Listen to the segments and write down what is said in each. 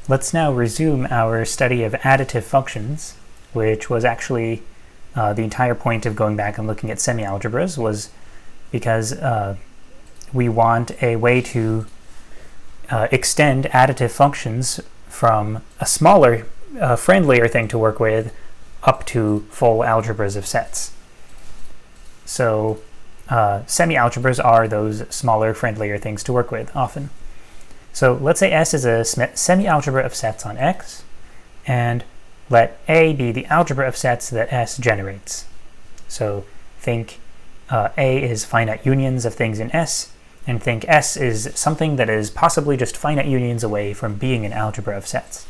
Let's now resume our study of additive functions, which was actually the entire point of going back and looking at semialgebras, was because we want a way to extend additive functions from a smaller, friendlier thing to work with up to full algebras of sets. So semialgebras are those smaller, friendlier things to work with often. So let's say S is a semialgebra of sets on X, and let A be the algebra of sets that S generates. So think A is finite unions of things in S, and think S is something that is possibly just finite unions away from being an algebra of sets.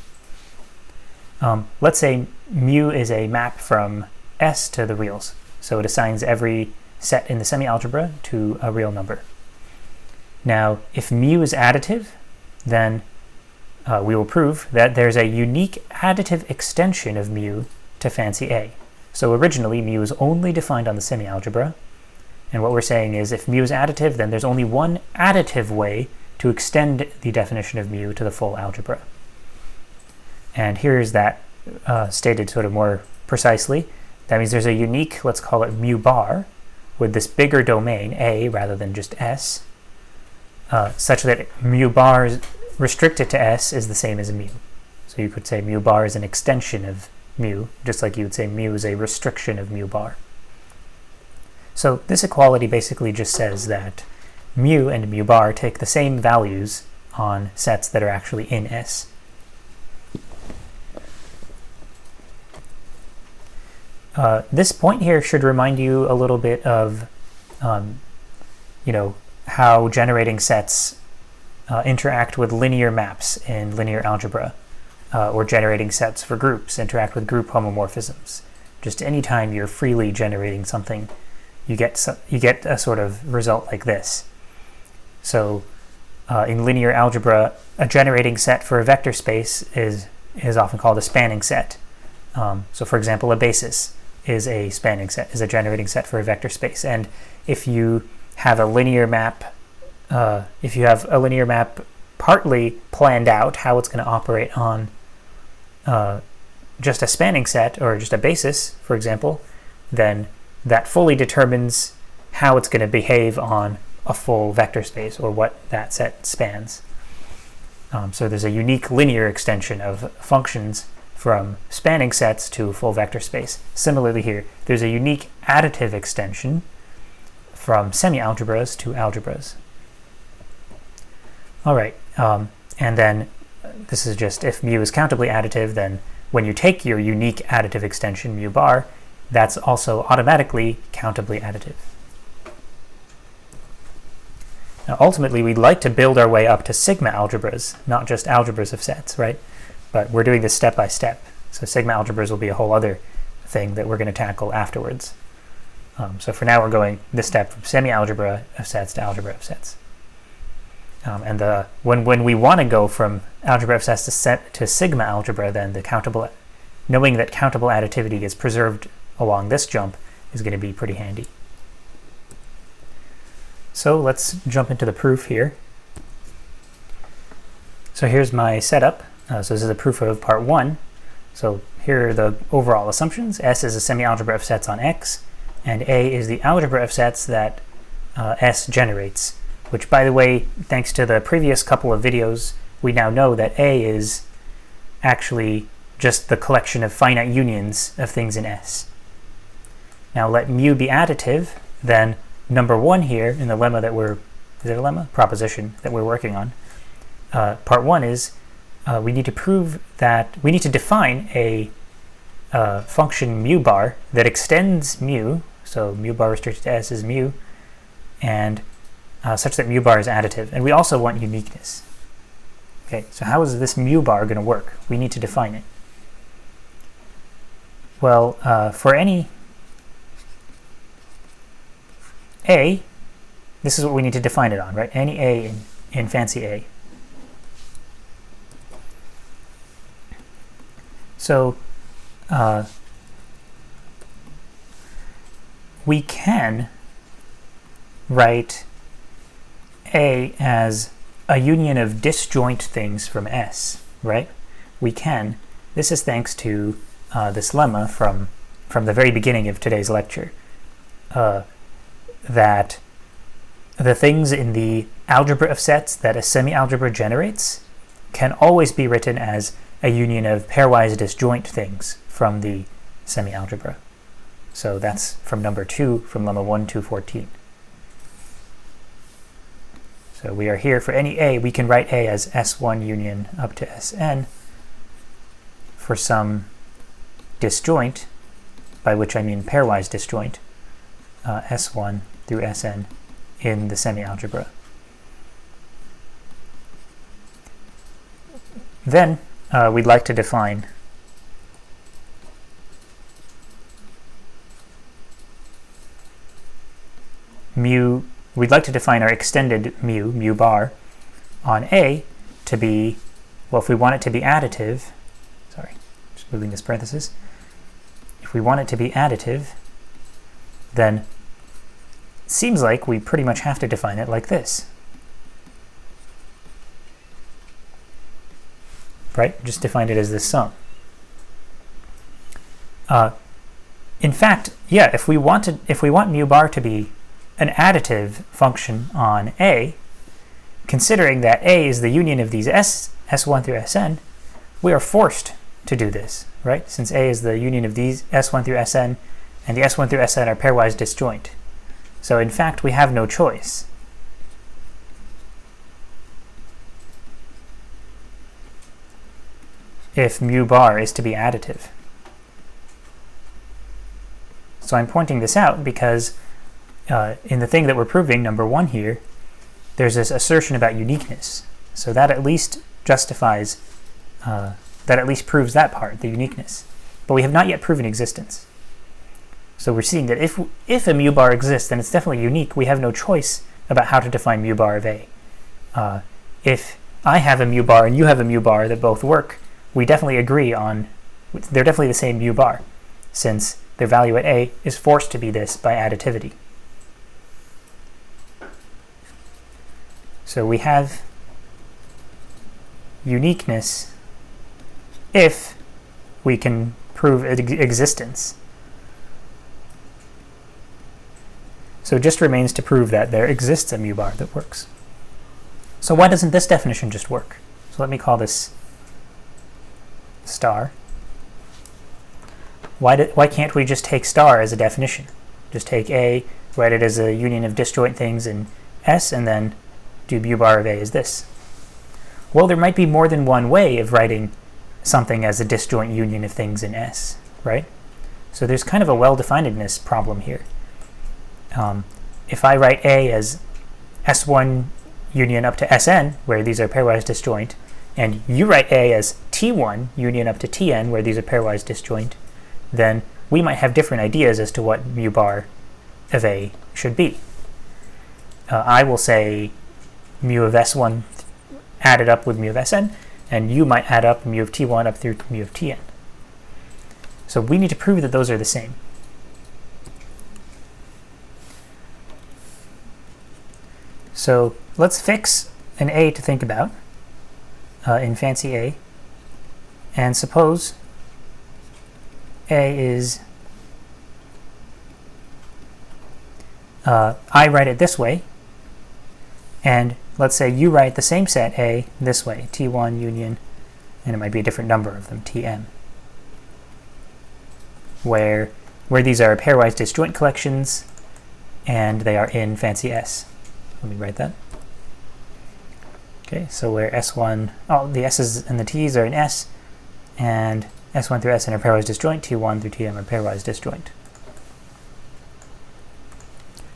Let's say mu is a map from S to the reals. So it assigns every set in the semialgebra to a real number. Now, if mu is additive, then we will prove that there's a unique additive extension of mu to fancy A. So originally, mu is only defined on the semialgebra, and what we're saying is if mu is additive, then there's only one additive way to extend the definition of mu to the full algebra. And here's that stated sort of more precisely. That means there's a unique, let's call it mu bar, with this bigger domain, A, rather than just S, such that mu bar restricted to S is the same as mu. So you could say mu bar is an extension of mu, just like you would say mu is a restriction of mu bar. So this equality basically just says that mu and mu bar take the same values on sets that are actually in S. This point here should remind you a little bit of, how generating sets interact with linear maps in linear algebra, or generating sets for groups interact with group homomorphisms. Just anytime you're freely generating something, you get a sort of result like this. So in linear algebra, a generating set for a vector space is often called a spanning set. So for example, a basis is a spanning set, is a generating set for a vector space. And if you have a linear map, partly planned out how it's going to operate on just a spanning set or just a basis, for example, then that fully determines how it's going to behave on a full vector space or what that set spans. So there's a unique linear extension of functions from spanning sets to full vector space. Similarly here, there's a unique additive extension from semialgebras to algebras. All right, and then this is just if mu is countably additive, then when you take your unique additive extension, mu bar, that's also automatically countably additive. Now, ultimately, we'd like to build our way up to sigma algebras, not just algebras of sets, right? But we're doing this step by step. So sigma algebras will be a whole other thing that we're going to tackle afterwards. So for now, we're going this step from semi-algebra of sets to algebra of sets. And when we want to go from algebra of sets to sigma algebra, then knowing that countable additivity is preserved along this jump is going to be pretty handy. So let's jump into the proof here. So here's my setup. So this is a proof of part 1. So here are the overall assumptions. S is a semi-algebra of sets on X, and A is the algebra of sets that S generates, which, by the way, thanks to the previous couple of videos, we now know that A is actually just the collection of finite unions of things in S. Now let mu be additive, then number 1 here in the lemma that is it a lemma? Proposition that we're working on. Part 1 is we need to prove that we need to define a function mu bar that extends mu, so mu bar restricted to S is mu, and such that mu bar is additive. And we also want uniqueness. Okay, so how is this mu bar going to work? We need to define it. Well, for any A, this is what we need to define it on, right? Any A in fancy A. So we can write A as a union of disjoint things from S, right? we can. This is thanks to this lemma from the very beginning of today's lecture, that the things in the algebra of sets that a semi-algebra generates can always be written as a union of pairwise disjoint things from the semi-algebra. So that's from number 2 from lemma 1 to 14. So we are here for any A, we can write A as S1 union up to Sn for some disjoint, by which I mean pairwise disjoint, S1 through Sn in the semi-algebra. Then we'd like to define mu. We'd like to define our extended mu bar on A to be, well, if we want it to be additive, sorry, just moving this parenthesis, if we want it to be additive, then it seems like we pretty much have to define it like this. Right? Just define it as this sum. In fact, yeah, if we want mu bar to be an additive function on A, considering that A is the union of these S1 through Sn, we are forced to do this, right? Since A is the union of these S1 through Sn, and the S1 through Sn are pairwise disjoint. So in fact, we have no choice. If mu bar is to be additive. So I'm pointing this out because in the thing that we're proving, number 1 here, there's this assertion about uniqueness. So that at least justifies, that at least proves that part, the uniqueness. But we have not yet proven existence. So we're seeing that if a mu bar exists, then it's definitely unique. We have no choice about how to define mu bar of A. If I have a mu bar and you have a mu bar that both work, we definitely agree on, they're definitely the same mu bar, since their value at A is forced to be this by additivity. So we have uniqueness if we can prove existence. So it just remains to prove that there exists a mu bar that works. So why doesn't this definition just work? So let me call this star. Why can't we just take star as a definition? Just take A, write it as a union of disjoint things in S, and then do mu bar of A as this. Well, there might be more than one way of writing something as a disjoint union of things in S, right? So there's kind of a well-definedness problem here. If I write A as S1 union up to Sn, where these are pairwise disjoint, and you write A as T1 union up to Tn, where these are pairwise disjoint, then we might have different ideas as to what mu bar of A should be. I will say mu of S1 added up with mu of Sn, and you might add up mu of T1 up through mu of Tn. So we need to prove that those are the same. So let's fix an A to think about in fancy A, and suppose A is, I write it this way, and let's say you write the same set A this way, T1 union, and it might be a different number of them, Tm, where these are pairwise disjoint collections, and they are in fancy S. Let me write that. Okay, so where S1, the S's and the T's are in S, and S1 through Sn are pairwise disjoint, T1 through Tm are pairwise disjoint.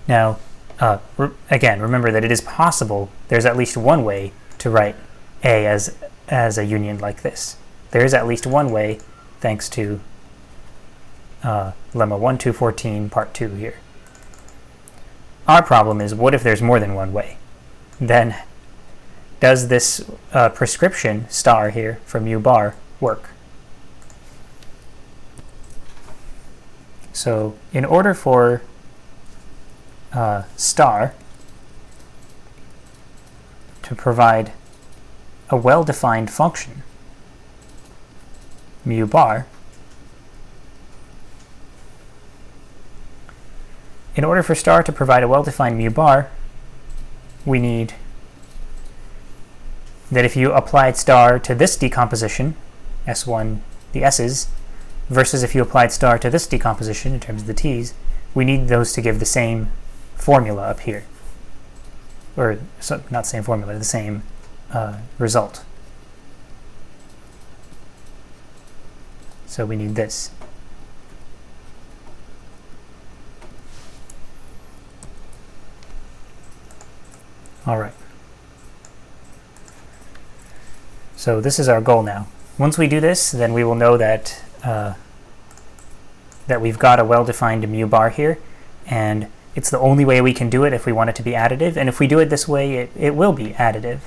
Now, again, remember that it is possible, there's at least one way to write A as a union like this. There is at least one way, thanks to lemma 1 to 14 part 2 here. Our problem is, what if there's more than one way? Then does this prescription star here from mu bar work? So in order for star to provide a well-defined function, mu bar, in order for star to provide a well-defined mu bar, we need that if you applied star to this decomposition, S1, the S's, versus if you applied star to this decomposition in terms of the T's, we need those to give the same formula up here. Or, so, not the same formula, the same result. So we need this. All right. So this is our goal now. Once we do this, then we will know that that we've got a well-defined mu bar here, and it's the only way we can do it if we want it to be additive. And if we do it this way, it will be additive.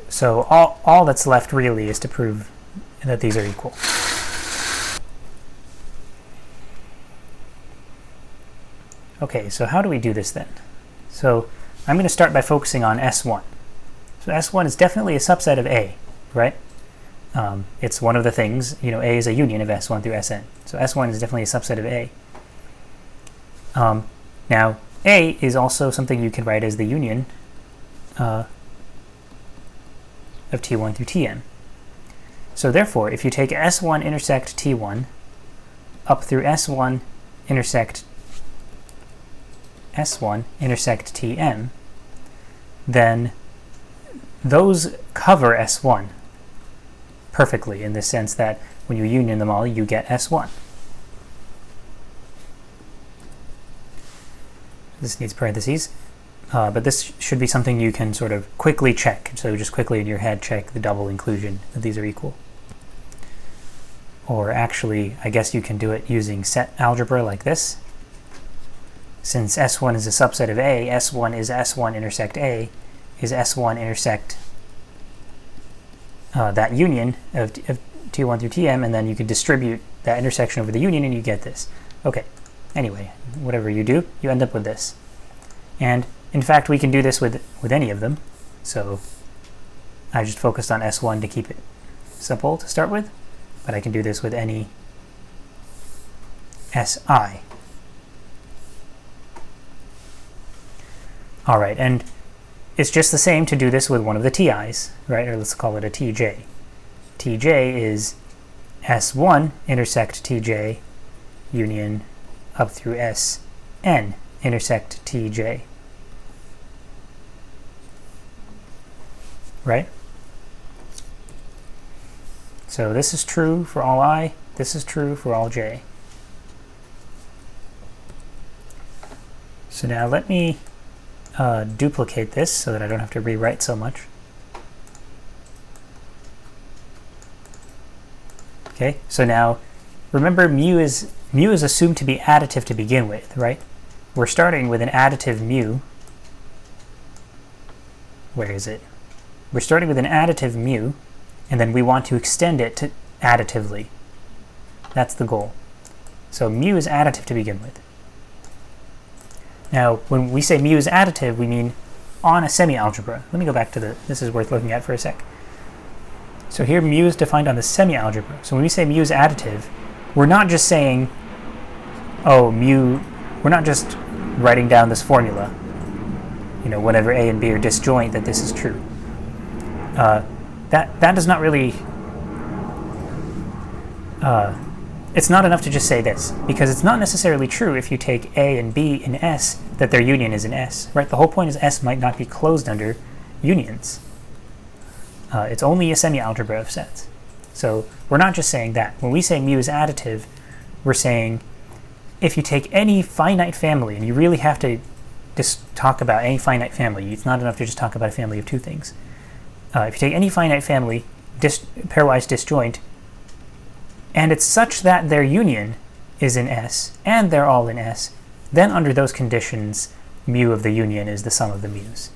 So all that's left really is to prove that these are equal. Okay, so how do we do this then? So I'm going to start by focusing on S1. So S1 is definitely a subset of A, right? It's one of the things, you know, A is a union of S1 through Sn. So S1 is definitely a subset of A. Now, A is also something you can write as the union of T1 through Tn. So therefore, if you take S1 intersect T1 up through S1 intersect Tn, then those cover S1 perfectly, in the sense that when you union them all, you get S1. This needs parentheses, but this should be something you can sort of quickly check. So just quickly in your head check the double inclusion, that these are equal. Or actually, I guess you can do it using set algebra like this. Since S1 is a subset of A, S1 is S1 intersect A, is S1 intersect that union of T1 through Tm, and then you can distribute that intersection over the union and you get this. Okay, anyway, whatever you do, you end up with this. And in fact, we can do this with any of them. So I just focused on S1 to keep it simple to start with, but I can do this with any Si. All right, and it's just the same to do this with one of the Ti's, right? Or let's call it a Tj. Tj is S1 intersect Tj union up through Sn intersect Tj. Right? So this is true for all I, this is true for all j. So now let me duplicate this so that I don't have to rewrite so much. Okay, so now remember mu is assumed to be additive to begin with, right? We're starting with an additive mu. Where is it? We're starting with an additive mu, and then we want to extend it to additively. That's the goal. So mu is additive to begin with. Now, when we say mu is additive, we mean on a semi-algebra. Let me go back to this is worth looking at for a sec. So here mu is defined on the semi-algebra. So when we say mu is additive, we're not just saying, oh, mu, we're not just writing down this formula, you know, whenever A and B are disjoint, that this is true. That does not really, it's not enough to just say this, because it's not necessarily true if you take A and B in S that their union is in S, right? The whole point is S might not be closed under unions. It's only a semi-algebra of sets. So we're not just saying that. When we say mu is additive, we're saying if you take any finite family, and you really have to just talk about any finite family, it's not enough to just talk about a family of two things. If you take any finite family, pairwise disjoint, and it's such that their union is in S, and they're all in S, then under those conditions, mu of the union is the sum of the mu's.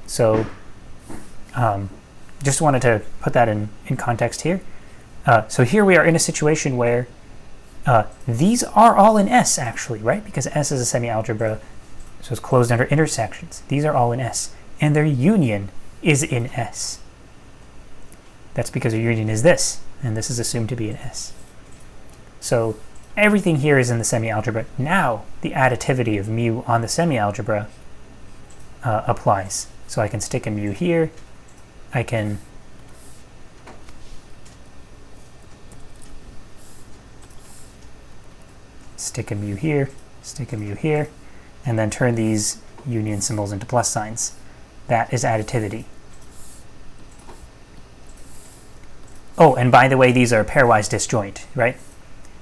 So just wanted to put that in context here. So here we are in a situation where these are all in S, actually, right? Because S is a semi-algebra So it's closed under intersections. These are all in S. And their union is in S. That's because their union is this, and this is assumed to be in S. So everything here is in the semialgebra. Now the additivity of mu on the semialgebra applies. So I can stick a mu here. I can stick a mu here, stick a mu here, and then turn these union symbols into plus signs. That is additivity. Oh, and by the way, these are pairwise disjoint, right?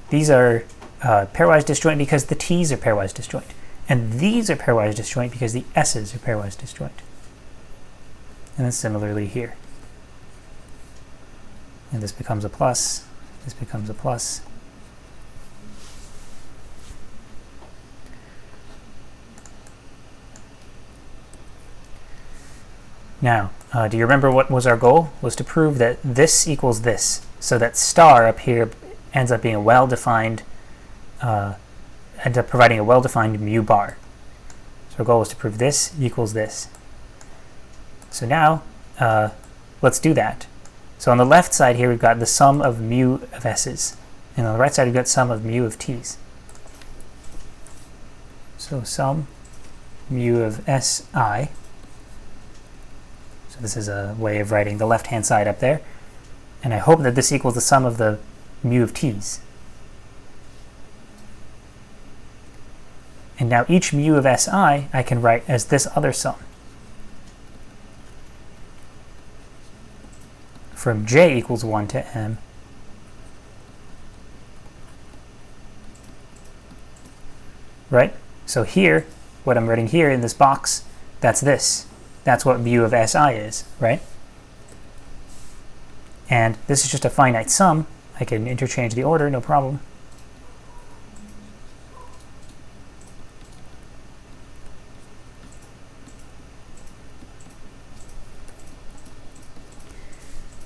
These are pairwise disjoint because the t's are pairwise disjoint. And these are pairwise disjoint because the s's are pairwise disjoint. And then similarly here. And this becomes a plus, this becomes a plus. Now, do you remember what was our goal? Was to prove that this equals this, so that star up here ends up being a well-defined, ends up providing a well-defined mu bar. So our goal was to prove this equals this. So now, let's do that. So on the left side here, we've got the sum of mu of s's, and on the right side, we've got sum of mu of t's. So sum mu of si. This is a way of writing the left-hand side up there. And I hope that this equals the sum of the mu of t's. And now each mu of si I can write as this other sum. From j equals 1 to m. Right? So here, what I'm writing here in this box, that's this. That's what mu of si is, right? And this is just a finite sum. I can interchange the order, no problem.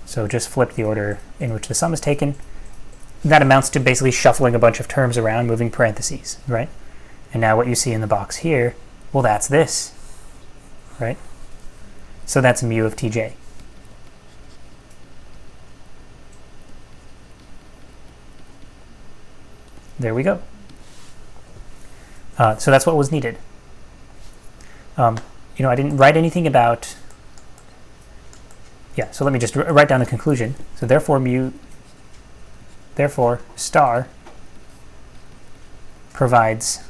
So just flip the order in which the sum is taken. That amounts to basically shuffling a bunch of terms around, moving parentheses, right? And now what you see in the box here, well, that's this, right? So that's mu of tj. There we go. So that's what was needed. I didn't write anything about... Yeah, so let me just write down the conclusion. So therefore star provides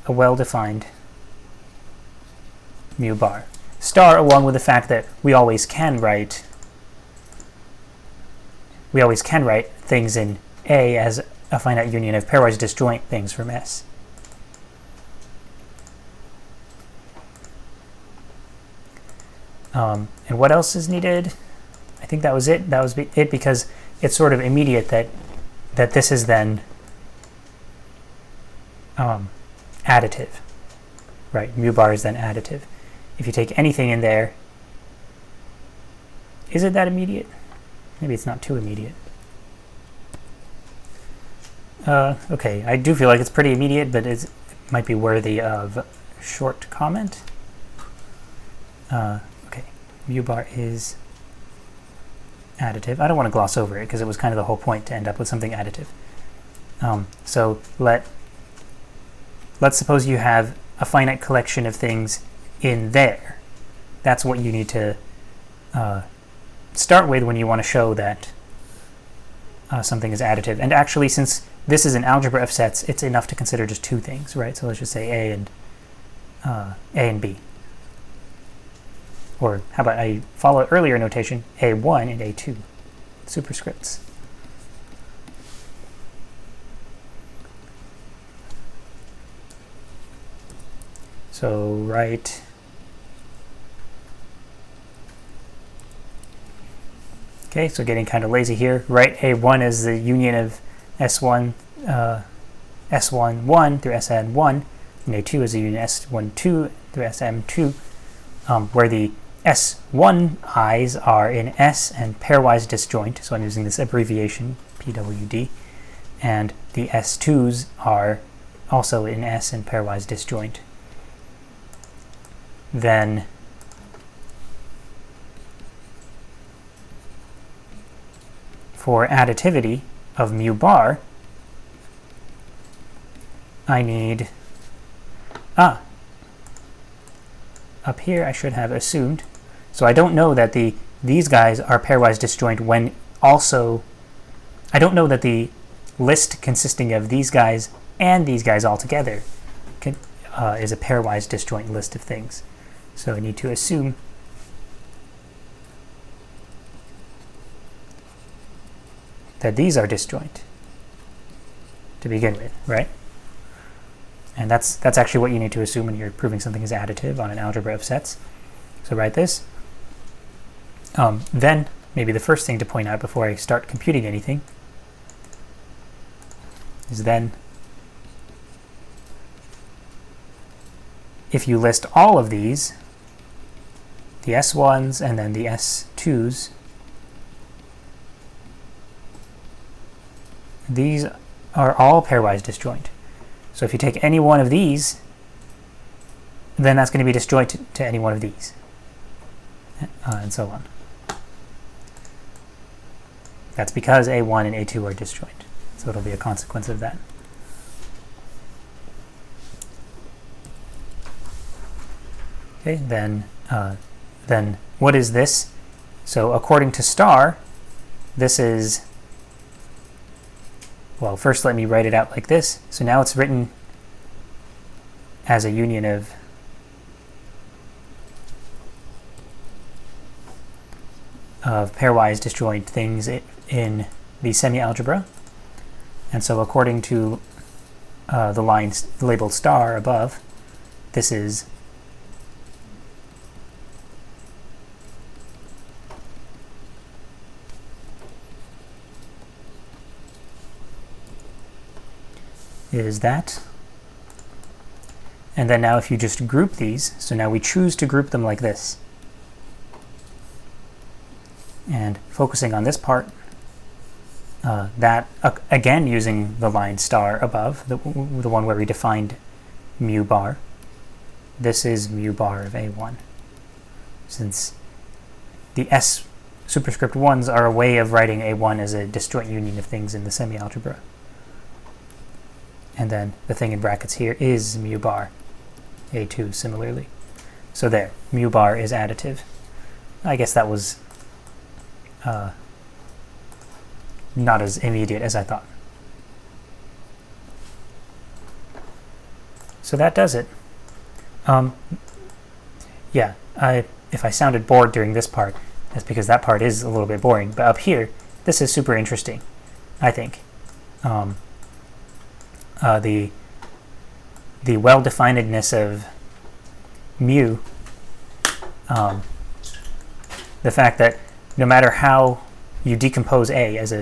a well-defined mu bar. Star, along with the fact that we always can write things in A as a finite union of pairwise disjoint things from S. And what else is needed? I think that was it. That was it because it's sort of immediate that this is then additive, right? Mu bar is then additive. If you take anything in there, is it that immediate? Maybe it's not too immediate. Okay, I do feel like it's pretty immediate, but it might be worthy of short comment. Okay, mu bar is additive. I don't want to gloss over it because it was kind of the whole point to end up with something additive. So let's suppose you have a finite collection of things in there. That's what you need to start with when you want to show that something is additive. And actually, since this is an algebra of sets, it's enough to consider just two things, right? So let's just say A and B. Or how about I follow earlier notation, A1 and A2, superscripts. So write okay, so getting kind of lazy here. Write A1 as the union of S1 S11 through Sn1, and A2 is the union S12 through Sm2, where the S1i's are in S and pairwise disjoint, so I'm using this abbreviation, PWD, and the S2's are also in S and pairwise disjoint, then for additivity of mu bar, I need, up here I should have assumed, so I don't know that these guys are pairwise disjoint when also, I don't know that the list consisting of these guys and these guys all together is a pairwise disjoint list of things. So I need to assume that these are disjoint to begin with, right? And that's actually what you need to assume when you're proving something is additive on an algebra of sets. So write this. Then maybe the first thing to point out before I start computing anything is then if you list all of these, the S1s and then the S2s, these are all pairwise disjoint. So if you take any one of these, then that's going to be disjoint to any one of these, and so on. That's because A1 and A2 are disjoint. So it'll be a consequence of that. Okay, then what is this? So according to star, this is, well, first let me write it out like this. So now it's written as a union of pairwise disjoint things in the semi-algebra. And so according to the line labeled star above, this is that. And then now if you just group these, so now we choose to group them like this. And focusing on this part, that again using the line star above, the one where we defined mu bar, this is mu bar of A1. Since the S superscript 1s are a way of writing A1 as a disjoint union of things in the semi-algebra. And then the thing in brackets here is mu bar, A2 similarly. So there, mu bar is additive. I guess that was not as immediate as I thought. So that does it. Yeah, if I sounded bored during this part, that's because that part is a little bit boring. But up here, this is super interesting, I think. The well-definedness of mu, the fact that no matter how you decompose A as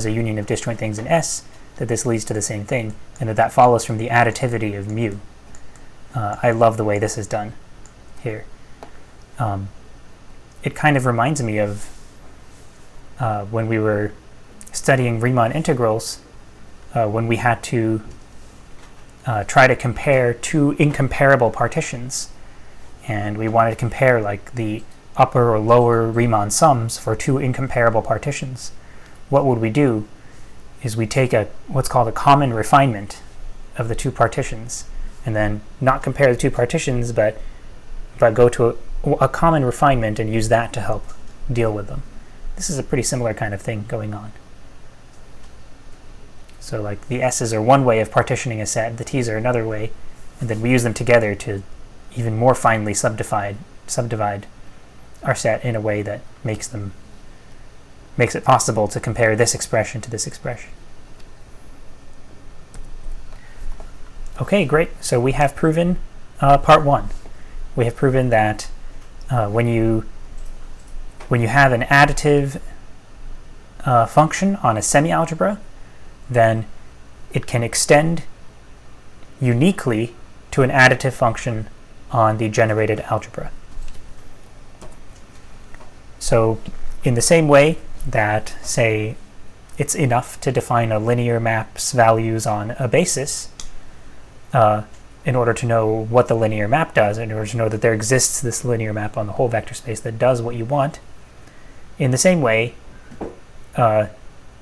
a union of disjoint things in S, that this leads to the same thing, and that follows from the additivity of mu. I love the way this is done here. It kind of reminds me of when we were studying Riemann integrals, when we had to try to compare two incomparable partitions, and we wanted to compare like the upper or lower Riemann sums for two incomparable partitions. What would we do is we take what's called a common refinement of the two partitions, and then not compare the two partitions, but go to a common refinement and use that to help deal with them. This is a pretty similar kind of thing going on. So like the S's are one way of partitioning a set, the T's are another way, and then we use them together to even more finely subdivide our set in a way that makes it possible to compare this expression to this expression. Okay, great. So we have proven part one. We have proven that when you have an additive function on a semi-algebra, then it can extend uniquely to an additive function on the generated algebra. So in the same way that, say, it's enough to define a linear map's values on a basis, in order to know what the linear map does, in order to know that there exists this linear map on the whole vector space that does what you want. In the same way,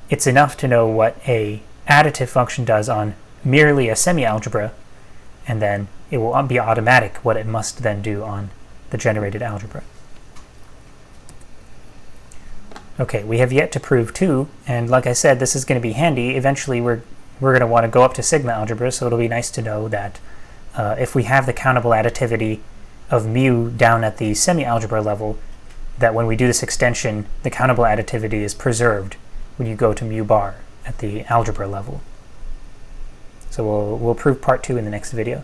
it's enough to know what a additive function does on merely a semi-algebra, and then it will be automatic what it must then do on the generated algebra. Okay, we have yet to prove 2, and like I said, this is going to be handy. Eventually we're going to want to go up to sigma algebra, so it'll be nice to know that if we have the countable additivity of mu down at the semi-algebra level, that when we do this extension, the countable additivity is preserved when you go to mu bar at the algebra level. So we'll prove part 2 in the next video.